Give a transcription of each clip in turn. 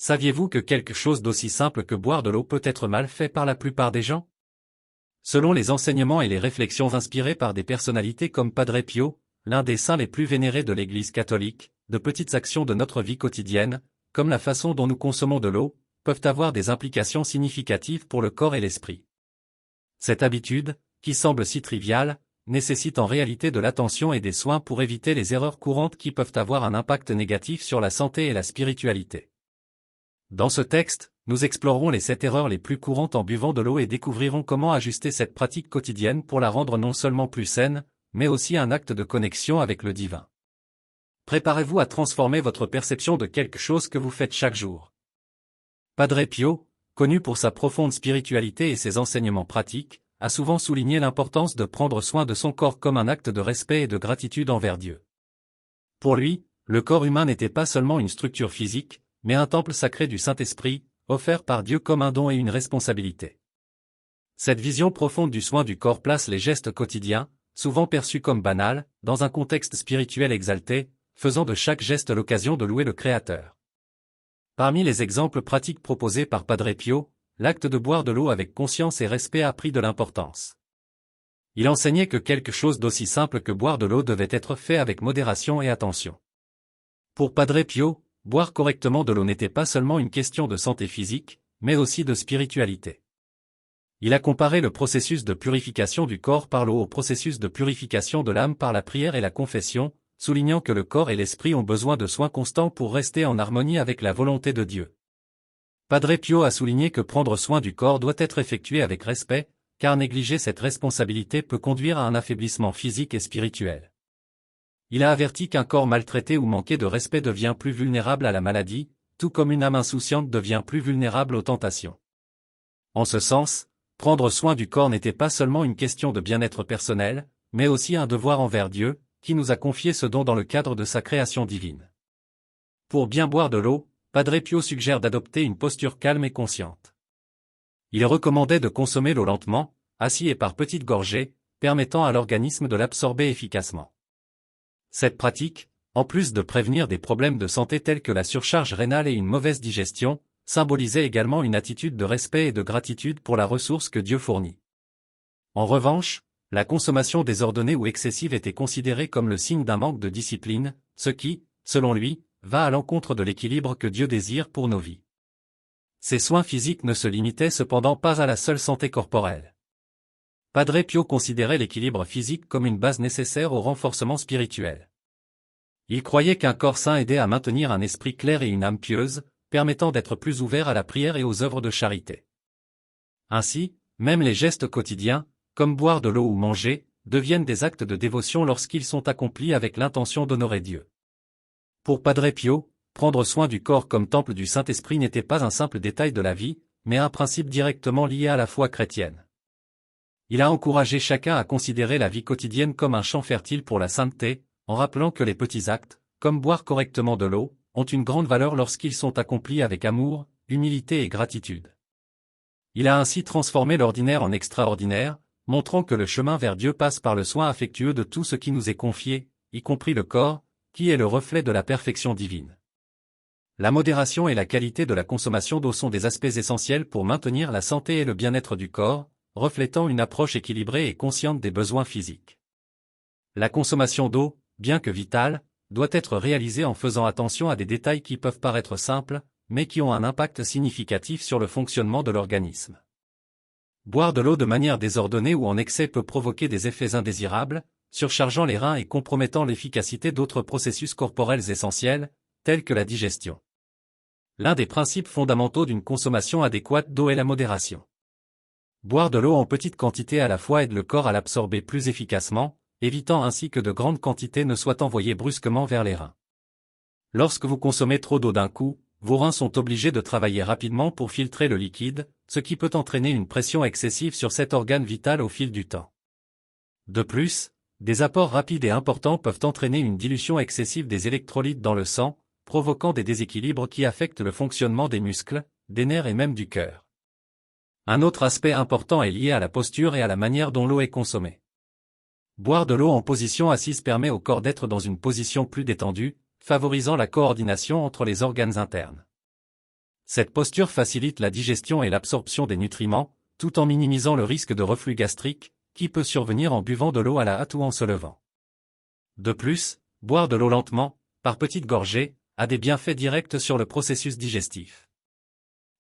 Saviez-vous que quelque chose d'aussi simple que boire de l'eau peut être mal fait par la plupart des gens? Selon les enseignements et les réflexions inspirées par des personnalités comme Padre Pio, l'un des saints les plus vénérés de l'Église catholique, de petites actions de notre vie quotidienne, comme la façon dont nous consommons de l'eau, peuvent avoir des implications significatives pour le corps et l'esprit. Cette habitude, qui semble si triviale, nécessite en réalité de l'attention et des soins pour éviter les erreurs courantes qui peuvent avoir un impact négatif sur la santé et la spiritualité. Dans ce texte, nous explorerons les 7 erreurs les plus courantes en buvant de l'eau et découvrirons comment ajuster cette pratique quotidienne pour la rendre non seulement plus saine, mais aussi un acte de connexion avec le divin. Préparez-vous à transformer votre perception de quelque chose que vous faites chaque jour. Padre Pio, connu pour sa profonde spiritualité et ses enseignements pratiques, a souvent souligné l'importance de prendre soin de son corps comme un acte de respect et de gratitude envers Dieu. Pour lui, le corps humain n'était pas seulement une structure physique, mais un temple sacré du Saint-Esprit, offert par Dieu comme un don et une responsabilité. Cette vision profonde du soin du corps place les gestes quotidiens, souvent perçus comme banals, dans un contexte spirituel exalté, faisant de chaque geste l'occasion de louer le Créateur. Parmi les exemples pratiques proposés par Padre Pio, l'acte de boire de l'eau avec conscience et respect a pris de l'importance. Il enseignait que quelque chose d'aussi simple que boire de l'eau devait être fait avec modération et attention. Pour Padre Pio, boire correctement de l'eau n'était pas seulement une question de santé physique, mais aussi de spiritualité. Il a comparé le processus de purification du corps par l'eau au processus de purification de l'âme par la prière et la confession, soulignant que le corps et l'esprit ont besoin de soins constants pour rester en harmonie avec la volonté de Dieu. Padre Pio a souligné que prendre soin du corps doit être effectué avec respect, car négliger cette responsabilité peut conduire à un affaiblissement physique et spirituel. Il a averti qu'un corps maltraité ou manqué de respect devient plus vulnérable à la maladie, tout comme une âme insouciante devient plus vulnérable aux tentations. En ce sens, prendre soin du corps n'était pas seulement une question de bien-être personnel, mais aussi un devoir envers Dieu, qui nous a confié ce don dans le cadre de sa création divine. Pour bien boire de l'eau, Padre Pio suggère d'adopter une posture calme et consciente. Il recommandait de consommer l'eau lentement, assis et par petites gorgées, permettant à l'organisme de l'absorber efficacement. Cette pratique, en plus de prévenir des problèmes de santé tels que la surcharge rénale et une mauvaise digestion, symbolisait également une attitude de respect et de gratitude pour la ressource que Dieu fournit. En revanche, la consommation désordonnée ou excessive était considérée comme le signe d'un manque de discipline, ce qui, selon lui, va à l'encontre de l'équilibre que Dieu désire pour nos vies. Ces soins physiques ne se limitaient cependant pas à la seule santé corporelle. Padre Pio considérait l'équilibre physique comme une base nécessaire au renforcement spirituel. Il croyait qu'un corps sain aidait à maintenir un esprit clair et une âme pieuse, permettant d'être plus ouvert à la prière et aux œuvres de charité. Ainsi, même les gestes quotidiens, comme boire de l'eau ou manger, deviennent des actes de dévotion lorsqu'ils sont accomplis avec l'intention d'honorer Dieu. Pour Padre Pio, prendre soin du corps comme temple du Saint-Esprit n'était pas un simple détail de la vie, mais un principe directement lié à la foi chrétienne. Il a encouragé chacun à considérer la vie quotidienne comme un champ fertile pour la sainteté, en rappelant que les petits actes, comme boire correctement de l'eau, ont une grande valeur lorsqu'ils sont accomplis avec amour, humilité et gratitude. Il a ainsi transformé l'ordinaire en extraordinaire, montrant que le chemin vers Dieu passe par le soin affectueux de tout ce qui nous est confié, y compris le corps, qui est le reflet de la perfection divine. La modération et la qualité de la consommation d'eau sont des aspects essentiels pour maintenir la santé et le bien-être du corps, reflétant une approche équilibrée et consciente des besoins physiques. La consommation d'eau, bien que vitale, doit être réalisée en faisant attention à des détails qui peuvent paraître simples, mais qui ont un impact significatif sur le fonctionnement de l'organisme. Boire de l'eau de manière désordonnée ou en excès peut provoquer des effets indésirables, surchargeant les reins et compromettant l'efficacité d'autres processus corporels essentiels, tels que la digestion. L'un des principes fondamentaux d'une consommation adéquate d'eau est la modération. Boire de l'eau en petite quantité à la fois aide le corps à l'absorber plus efficacement, évitant ainsi que de grandes quantités ne soient envoyées brusquement vers les reins. Lorsque vous consommez trop d'eau d'un coup, vos reins sont obligés de travailler rapidement pour filtrer le liquide, ce qui peut entraîner une pression excessive sur cet organe vital au fil du temps. De plus, des apports rapides et importants peuvent entraîner une dilution excessive des électrolytes dans le sang, provoquant des déséquilibres qui affectent le fonctionnement des muscles, des nerfs et même du cœur. Un autre aspect important est lié à la posture et à la manière dont l'eau est consommée. Boire de l'eau en position assise permet au corps d'être dans une position plus détendue, favorisant la coordination entre les organes internes. Cette posture facilite la digestion et l'absorption des nutriments, tout en minimisant le risque de reflux gastrique, qui peut survenir en buvant de l'eau à la hâte ou en se levant. De plus, boire de l'eau lentement, par petites gorgées, a des bienfaits directs sur le processus digestif.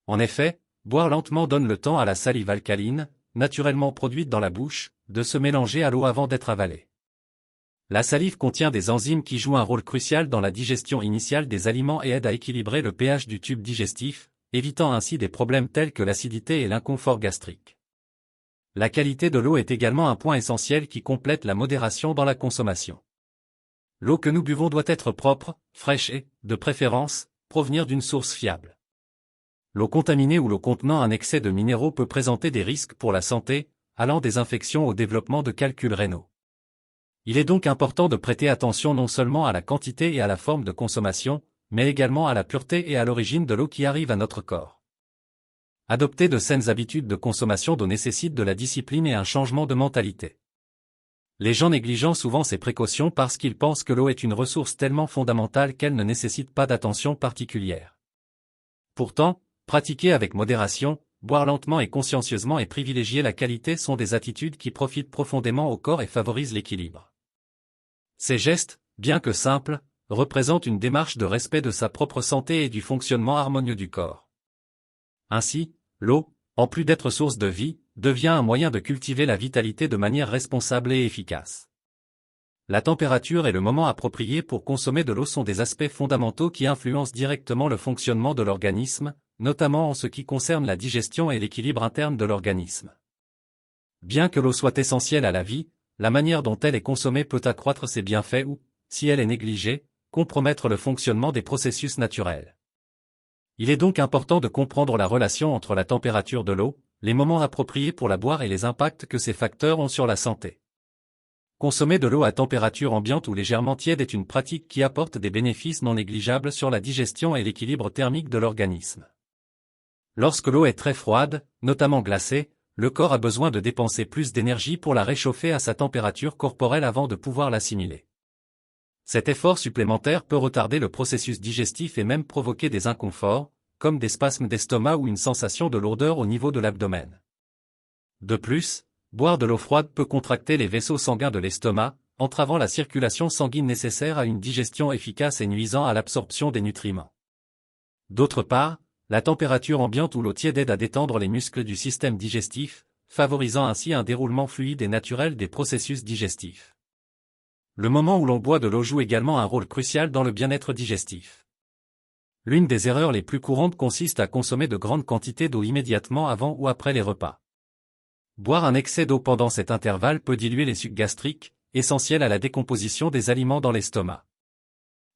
En effet, boire lentement donne le temps à la salive alcaline, naturellement produite dans la bouche, de se mélanger à l'eau avant d'être avalée. La salive contient des enzymes qui jouent un rôle crucial dans la digestion initiale des aliments et aident à équilibrer le pH du tube digestif, évitant ainsi des problèmes tels que l'acidité et l'inconfort gastrique. La qualité de l'eau est également un point essentiel qui complète la modération dans la consommation. L'eau que nous buvons doit être propre, fraîche et, de préférence, provenir d'une source fiable. L'eau contaminée ou l'eau contenant un excès de minéraux peut présenter des risques pour la santé, allant des infections au développement de calculs rénaux. Il est donc important de prêter attention non seulement à la quantité et à la forme de consommation, mais également à la pureté et à l'origine de l'eau qui arrive à notre corps. Adopter de saines habitudes de consommation d'eau nécessite de la discipline et un changement de mentalité. Les gens négligent souvent ces précautions parce qu'ils pensent que l'eau est une ressource tellement fondamentale qu'elle ne nécessite pas d'attention particulière. Pourtant, pratiquer avec modération, boire lentement et consciencieusement et privilégier la qualité sont des attitudes qui profitent profondément au corps et favorisent l'équilibre. Ces gestes, bien que simples, représentent une démarche de respect de sa propre santé et du fonctionnement harmonieux du corps. Ainsi, l'eau, en plus d'être source de vie, devient un moyen de cultiver la vitalité de manière responsable et efficace. La température et le moment approprié pour consommer de l'eau sont des aspects fondamentaux qui influencent directement le fonctionnement de l'organisme, notamment en ce qui concerne la digestion et l'équilibre interne de l'organisme. Bien que l'eau soit essentielle à la vie, la manière dont elle est consommée peut accroître ses bienfaits ou, si elle est négligée, compromettre le fonctionnement des processus naturels. Il est donc important de comprendre la relation entre la température de l'eau, les moments appropriés pour la boire et les impacts que ces facteurs ont sur la santé. Consommer de l'eau à température ambiante ou légèrement tiède est une pratique qui apporte des bénéfices non négligeables sur la digestion et l'équilibre thermique de l'organisme. Lorsque l'eau est très froide, notamment glacée, le corps a besoin de dépenser plus d'énergie pour la réchauffer à sa température corporelle avant de pouvoir l'assimiler. Cet effort supplémentaire peut retarder le processus digestif et même provoquer des inconforts, comme des spasmes d'estomac ou une sensation de lourdeur au niveau de l'abdomen. De plus, boire de l'eau froide peut contracter les vaisseaux sanguins de l'estomac, entravant la circulation sanguine nécessaire à une digestion efficace et nuisant à l'absorption des nutriments. D'autre part, la température ambiante ou l'eau tiède aide à détendre les muscles du système digestif, favorisant ainsi un déroulement fluide et naturel des processus digestifs. Le moment où l'on boit de l'eau joue également un rôle crucial dans le bien-être digestif. L'une des erreurs les plus courantes consiste à consommer de grandes quantités d'eau immédiatement avant ou après les repas. Boire un excès d'eau pendant cet intervalle peut diluer les sucs gastriques, essentiels à la décomposition des aliments dans l'estomac.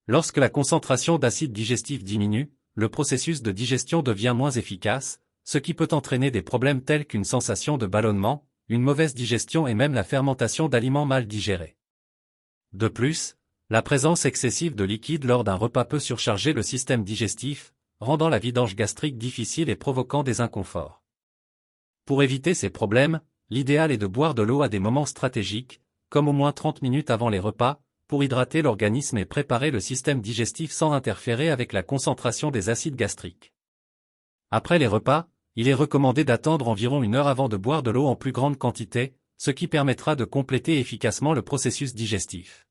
Lorsque la concentration d'acide digestif diminue, le processus de digestion devient moins efficace, ce qui peut entraîner des problèmes tels qu'une sensation de ballonnement, une mauvaise digestion et même la fermentation d'aliments mal digérés. De plus, la présence excessive de liquide lors d'un repas peut surcharger le système digestif, rendant la vidange gastrique difficile et provoquant des inconforts. Pour éviter ces problèmes, l'idéal est de boire de l'eau à des moments stratégiques, comme au moins 30 minutes avant les repas, pour hydrater l'organisme et préparer le système digestif sans interférer avec la concentration des acides gastriques. Après les repas, il est recommandé d'attendre environ 1 heure avant de boire de l'eau en plus grande quantité, ce qui permettra de compléter efficacement le processus digestif.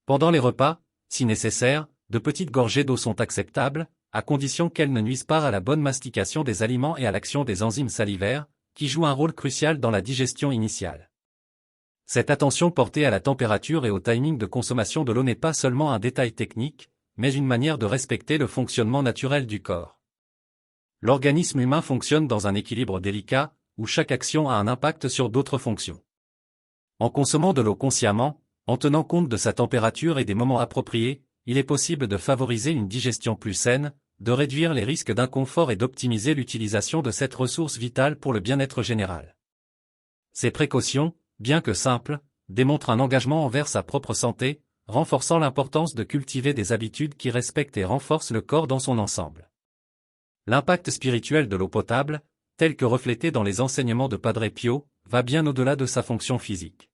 Pendant les repas, si nécessaire, de petites gorgées d'eau sont acceptables, à condition qu'elles ne nuisent pas à la bonne mastication des aliments et à l'action des enzymes salivaires, qui jouent un rôle crucial dans la digestion initiale. Cette attention portée à la température et au timing de consommation de l'eau n'est pas seulement un détail technique, mais une manière de respecter le fonctionnement naturel du corps. L'organisme humain fonctionne dans un équilibre délicat, où chaque action a un impact sur d'autres fonctions. En consommant de l'eau consciemment, en tenant compte de sa température et des moments appropriés, il est possible de favoriser une digestion plus saine, de réduire les risques d'inconfort et d'optimiser l'utilisation de cette ressource vitale pour le bien-être général. Ces précautions, bien que simples, démontrent un engagement envers sa propre santé, renforçant l'importance de cultiver des habitudes qui respectent et renforcent le corps dans son ensemble. L'impact spirituel de l'eau potable, tel que reflété dans les enseignements de Padre Pio, va bien au-delà de sa fonction physique.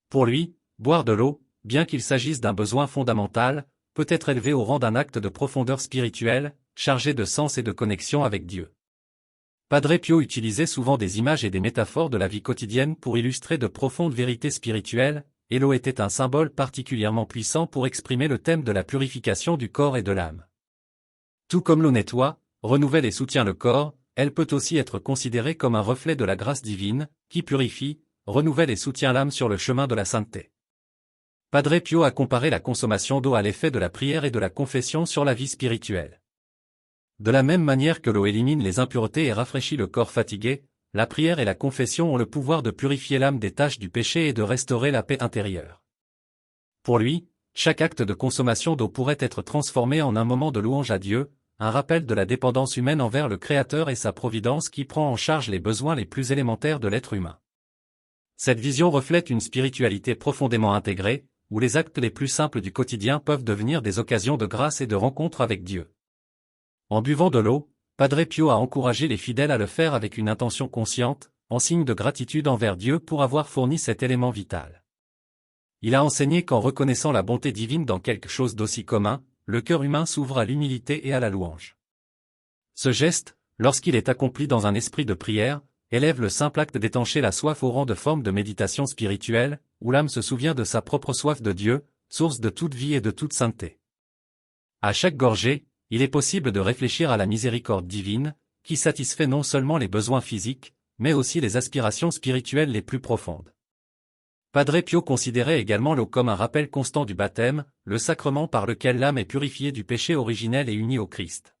Pour lui, boire de l'eau, bien qu'il s'agisse d'un besoin fondamental, peut être élevé au rang d'un acte de profondeur spirituelle, chargé de sens et de connexion avec Dieu. Padre Pio utilisait souvent des images et des métaphores de la vie quotidienne pour illustrer de profondes vérités spirituelles, et l'eau était un symbole particulièrement puissant pour exprimer le thème de la purification du corps et de l'âme. Tout comme l'eau nettoie, renouvelle et soutient le corps, elle peut aussi être considérée comme un reflet de la grâce divine, qui purifie, renouvelle et soutient l'âme sur le chemin de la sainteté. Padre Pio a comparé la consommation d'eau à l'effet de la prière et de la confession sur la vie spirituelle. De la même manière que l'eau élimine les impuretés et rafraîchit le corps fatigué, la prière et la confession ont le pouvoir de purifier l'âme des taches du péché et de restaurer la paix intérieure. Pour lui, chaque acte de consommation d'eau pourrait être transformé en un moment de louange à Dieu, un rappel de la dépendance humaine envers le Créateur et sa providence qui prend en charge les besoins les plus élémentaires de l'être humain. Cette vision reflète une spiritualité profondément intégrée, où les actes les plus simples du quotidien peuvent devenir des occasions de grâce et de rencontre avec Dieu. En buvant de l'eau, Padre Pio a encouragé les fidèles à le faire avec une intention consciente, en signe de gratitude envers Dieu pour avoir fourni cet élément vital. Il a enseigné qu'en reconnaissant la bonté divine dans quelque chose d'aussi commun, le cœur humain s'ouvre à l'humilité et à la louange. Ce geste, lorsqu'il est accompli dans un esprit de prière, élève le simple acte d'étancher la soif au rang de forme de méditation spirituelle, où l'âme se souvient de sa propre soif de Dieu, source de toute vie et de toute sainteté. À chaque gorgée, il est possible de réfléchir à la miséricorde divine, qui satisfait non seulement les besoins physiques, mais aussi les aspirations spirituelles les plus profondes. Padre Pio considérait également l'eau comme un rappel constant du baptême, le sacrement par lequel l'âme est purifiée du péché originel et unie au Christ.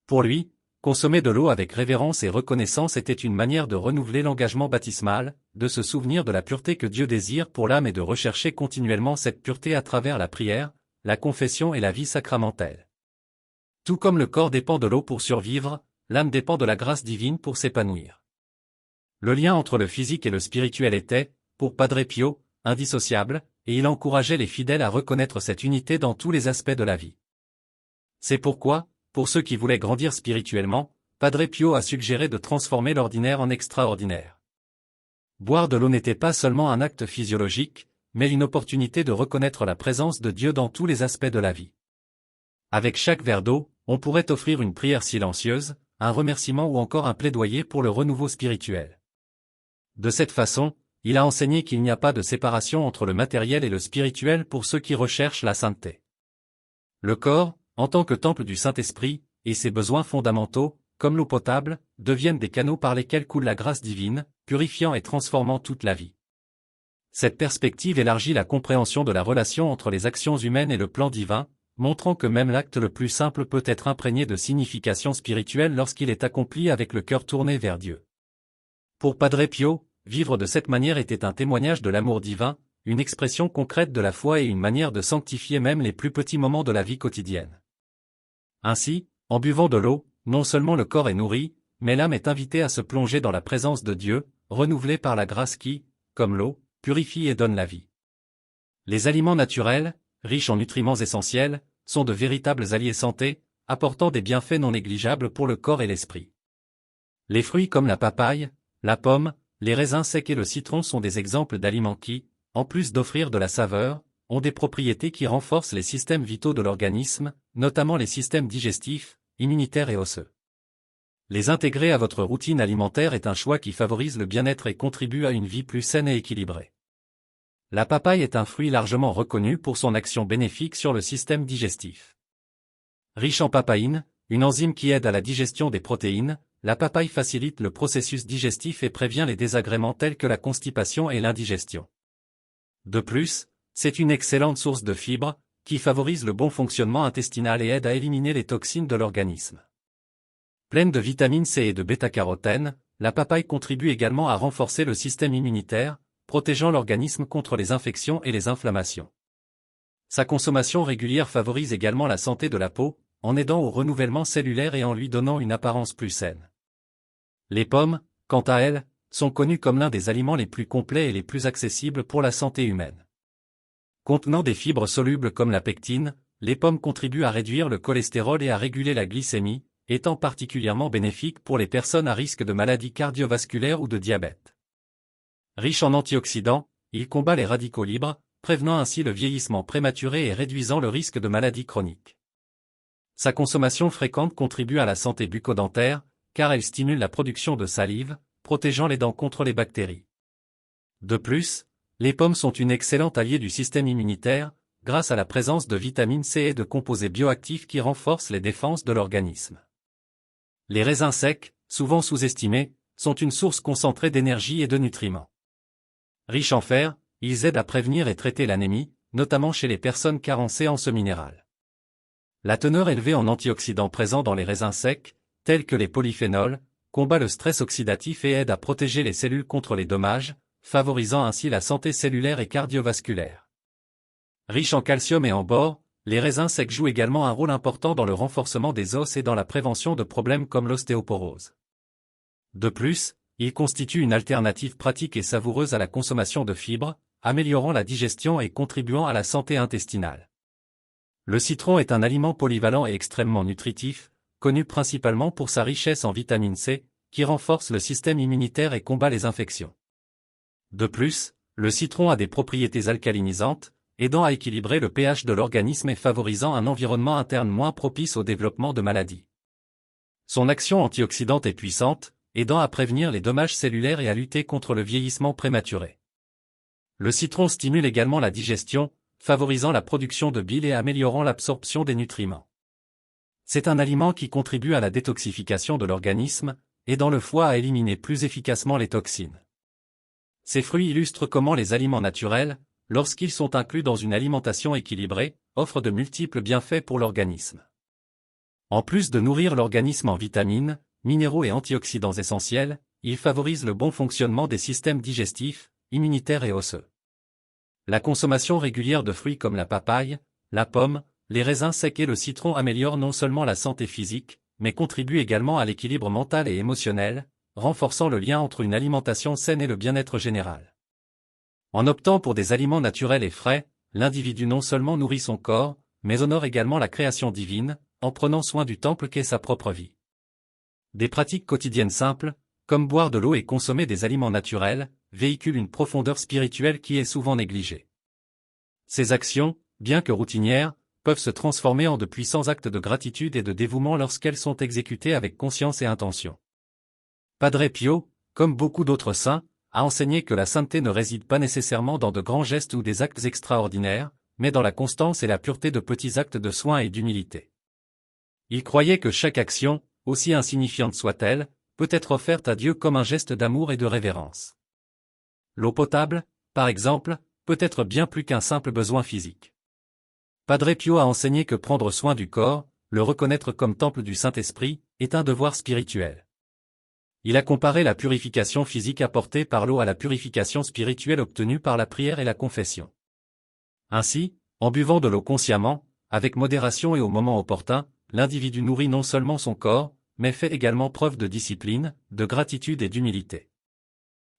Pour lui, consommer de l'eau avec révérence et reconnaissance était une manière de renouveler l'engagement baptismal, de se souvenir de la pureté que Dieu désire pour l'âme et de rechercher continuellement cette pureté à travers la prière, la confession et la vie sacramentelle. Tout comme le corps dépend de l'eau pour survivre, l'âme dépend de la grâce divine pour s'épanouir. Le lien entre le physique et le spirituel était, pour Padre Pio, indissociable, et il encourageait les fidèles à reconnaître cette unité dans tous les aspects de la vie. C'est pourquoi, pour ceux qui voulaient grandir spirituellement, Padre Pio a suggéré de transformer l'ordinaire en extraordinaire. Boire de l'eau n'était pas seulement un acte physiologique, mais une opportunité de reconnaître la présence de Dieu dans tous les aspects de la vie. Avec chaque verre d'eau, on pourrait offrir une prière silencieuse, un remerciement ou encore un plaidoyer pour le renouveau spirituel. De cette façon, il a enseigné qu'il n'y a pas de séparation entre le matériel et le spirituel pour ceux qui recherchent la sainteté. Le corps, en tant que temple du Saint-Esprit, et ses besoins fondamentaux, comme l'eau potable, deviennent des canaux par lesquels coule la grâce divine, purifiant et transformant toute la vie. Cette perspective élargit la compréhension de la relation entre les actions humaines et le plan divin, montrant que même l'acte le plus simple peut être imprégné de signification spirituelle lorsqu'il est accompli avec le cœur tourné vers Dieu. Pour Padre Pio, vivre de cette manière était un témoignage de l'amour divin, une expression concrète de la foi et une manière de sanctifier même les plus petits moments de la vie quotidienne. Ainsi, en buvant de l'eau, non seulement le corps est nourri, mais l'âme est invitée à se plonger dans la présence de Dieu, renouvelée par la grâce qui, comme l'eau, purifie et donne la vie. Les aliments naturels, riches en nutriments essentiels, sont de véritables alliés santé, apportant des bienfaits non négligeables pour le corps et l'esprit. Les fruits comme la papaye, la pomme, les raisins secs et le citron sont des exemples d'aliments qui, en plus d'offrir de la saveur, ont des propriétés qui renforcent les systèmes vitaux de l'organisme, notamment les systèmes digestifs, immunitaires et osseux. Les intégrer à votre routine alimentaire est un choix qui favorise le bien-être et contribue à une vie plus saine et équilibrée. La papaye est un fruit largement reconnu pour son action bénéfique sur le système digestif. Riche en papaïne, une enzyme qui aide à la digestion des protéines, la papaye facilite le processus digestif et prévient les désagréments tels que la constipation et l'indigestion. De plus, c'est une excellente source de fibres, qui favorise le bon fonctionnement intestinal et aide à éliminer les toxines de l'organisme. Pleine de vitamine C et de bêta-carotène, la papaye contribue également à renforcer le système immunitaire, protégeant l'organisme contre les infections et les inflammations. Sa consommation régulière favorise également la santé de la peau, en aidant au renouvellement cellulaire et en lui donnant une apparence plus saine. Les pommes, quant à elles, sont connues comme l'un des aliments les plus complets et les plus accessibles pour la santé humaine. Contenant des fibres solubles comme la pectine, les pommes contribuent à réduire le cholestérol et à réguler la glycémie, étant particulièrement bénéfiques pour les personnes à risque de maladies cardiovasculaires ou de diabète. Riche en antioxydants, il combat les radicaux libres, prévenant ainsi le vieillissement prématuré et réduisant le risque de maladies chroniques. Sa consommation fréquente contribue à la santé bucco-dentaire, car elle stimule la production de salive, protégeant les dents contre les bactéries. De plus, les pommes sont une excellente alliée du système immunitaire, grâce à la présence de vitamine C et de composés bioactifs qui renforcent les défenses de l'organisme. Les raisins secs, souvent sous-estimés, sont une source concentrée d'énergie et de nutriments. Riches en fer, ils aident à prévenir et traiter l'anémie, notamment chez les personnes carencées en ce minéral. La teneur élevée en antioxydants présents dans les raisins secs, tels que les polyphénols, combat le stress oxydatif et aide à protéger les cellules contre les dommages, favorisant ainsi la santé cellulaire et cardiovasculaire. Riches en calcium et en bore, les raisins secs jouent également un rôle important dans le renforcement des os et dans la prévention de problèmes comme l'ostéoporose. De plus, ils constituent une alternative pratique et savoureuse à la consommation de fibres, améliorant la digestion et contribuant à la santé intestinale. Le citron est un aliment polyvalent et extrêmement nutritif, connu principalement pour sa richesse en vitamine C, qui renforce le système immunitaire et combat les infections. De plus, le citron a des propriétés alcalinisantes, aidant à équilibrer le pH de l'organisme et favorisant un environnement interne moins propice au développement de maladies. Son action antioxydante est puissante, aidant à prévenir les dommages cellulaires et à lutter contre le vieillissement prématuré. Le citron stimule également la digestion, favorisant la production de bile et améliorant l'absorption des nutriments. C'est un aliment qui contribue à la détoxification de l'organisme, aidant le foie à éliminer plus efficacement les toxines. Ces fruits illustrent comment les aliments naturels, lorsqu'ils sont inclus dans une alimentation équilibrée, offrent de multiples bienfaits pour l'organisme. En plus de nourrir l'organisme en vitamines, minéraux et antioxydants essentiels, ils favorisent le bon fonctionnement des systèmes digestifs, immunitaires et osseux. La consommation régulière de fruits comme la papaye, la pomme, les raisins secs et le citron améliore non seulement la santé physique, mais contribue également à l'équilibre mental et émotionnel, renforçant le lien entre une alimentation saine et le bien-être général. En optant pour des aliments naturels et frais, l'individu non seulement nourrit son corps, mais honore également la création divine, en prenant soin du temple qu'est sa propre vie. Des pratiques quotidiennes simples, comme boire de l'eau et consommer des aliments naturels, véhiculent une profondeur spirituelle qui est souvent négligée. Ces actions, bien que routinières, peuvent se transformer en de puissants actes de gratitude et de dévouement lorsqu'elles sont exécutées avec conscience et intention. Padre Pio, comme beaucoup d'autres saints, a enseigné que la sainteté ne réside pas nécessairement dans de grands gestes ou des actes extraordinaires, mais dans la constance et la pureté de petits actes de soin et d'humilité. Il croyait que chaque action, aussi insignifiante soit-elle, peut être offerte à Dieu comme un geste d'amour et de révérence. L'eau potable, par exemple, peut être bien plus qu'un simple besoin physique. Padre Pio a enseigné que prendre soin du corps, le reconnaître comme temple du Saint-Esprit, est un devoir spirituel. Il a comparé la purification physique apportée par l'eau à la purification spirituelle obtenue par la prière et la confession. Ainsi, en buvant de l'eau consciemment, avec modération et au moment opportun, l'individu nourrit non seulement son corps, mais fait également preuve de discipline, de gratitude et d'humilité.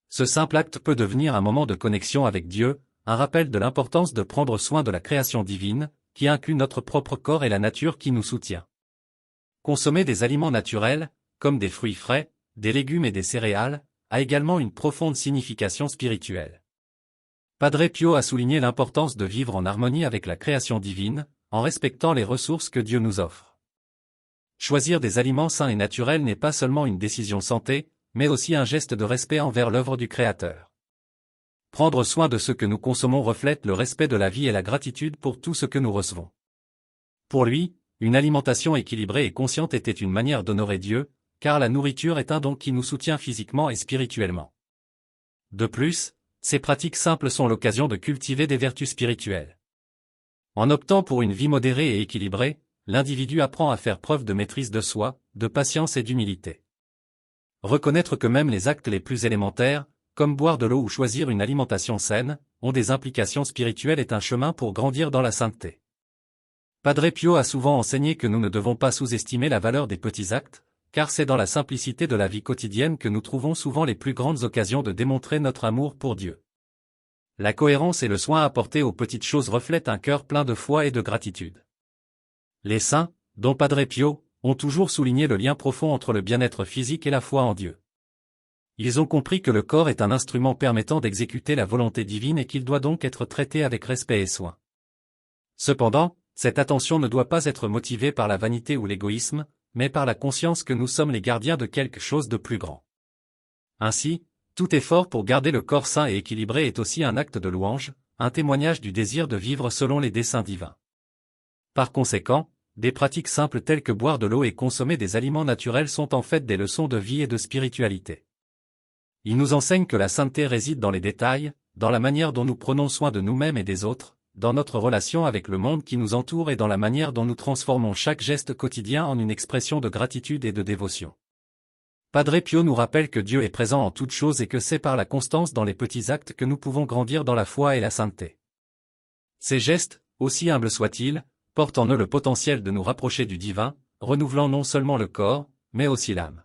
Ce simple acte peut devenir un moment de connexion avec Dieu, un rappel de l'importance de prendre soin de la création divine, qui inclut notre propre corps et la nature qui nous soutient. Consommer des aliments naturels, comme des fruits frais, des légumes et des céréales, a également une profonde signification spirituelle. Padre Pio a souligné l'importance de vivre en harmonie avec la création divine, en respectant les ressources que Dieu nous offre. Choisir des aliments sains et naturels n'est pas seulement une décision santé, mais aussi un geste de respect envers l'œuvre du Créateur. Prendre soin de ce que nous consommons reflète le respect de la vie et la gratitude pour tout ce que nous recevons. Pour lui, une alimentation équilibrée et consciente était une manière d'honorer Dieu, car la nourriture est un don qui nous soutient physiquement et spirituellement. De plus, ces pratiques simples sont l'occasion de cultiver des vertus spirituelles. En optant pour une vie modérée et équilibrée, l'individu apprend à faire preuve de maîtrise de soi, de patience et d'humilité. Reconnaître que même les actes les plus élémentaires, comme boire de l'eau ou choisir une alimentation saine, ont des implications spirituelles est un chemin pour grandir dans la sainteté. Padre Pio a souvent enseigné que nous ne devons pas sous-estimer la valeur des petits actes, car c'est dans la simplicité de la vie quotidienne que nous trouvons souvent les plus grandes occasions de démontrer notre amour pour Dieu. La cohérence et le soin apporté aux petites choses reflètent un cœur plein de foi et de gratitude. Les saints, dont Padre Pio, ont toujours souligné le lien profond entre le bien-être physique et la foi en Dieu. Ils ont compris que le corps est un instrument permettant d'exécuter la volonté divine et qu'il doit donc être traité avec respect et soin. Cependant, Cette attention ne doit pas être motivée par la vanité ou l'égoïsme, mais par la conscience que nous sommes les gardiens de quelque chose de plus grand. Ainsi, tout effort pour garder le corps sain et équilibré est aussi un acte de louange, un témoignage du désir de vivre selon les desseins divins. Par conséquent, des pratiques simples telles que boire de l'eau et consommer des aliments naturels sont en fait des leçons de vie et de spiritualité. Ils nous enseignent que la sainteté réside dans les détails, dans la manière dont nous prenons soin de nous-mêmes et des autres, dans notre relation avec le monde qui nous entoure et dans la manière dont nous transformons chaque geste quotidien en une expression de gratitude et de dévotion. Padre Pio nous rappelle que Dieu est présent en toutes choses et que c'est par la constance dans les petits actes que nous pouvons grandir dans la foi et la sainteté. Ces gestes, aussi humbles soient-ils, portent en eux le potentiel de nous rapprocher du divin, renouvelant non seulement le corps, mais aussi l'âme.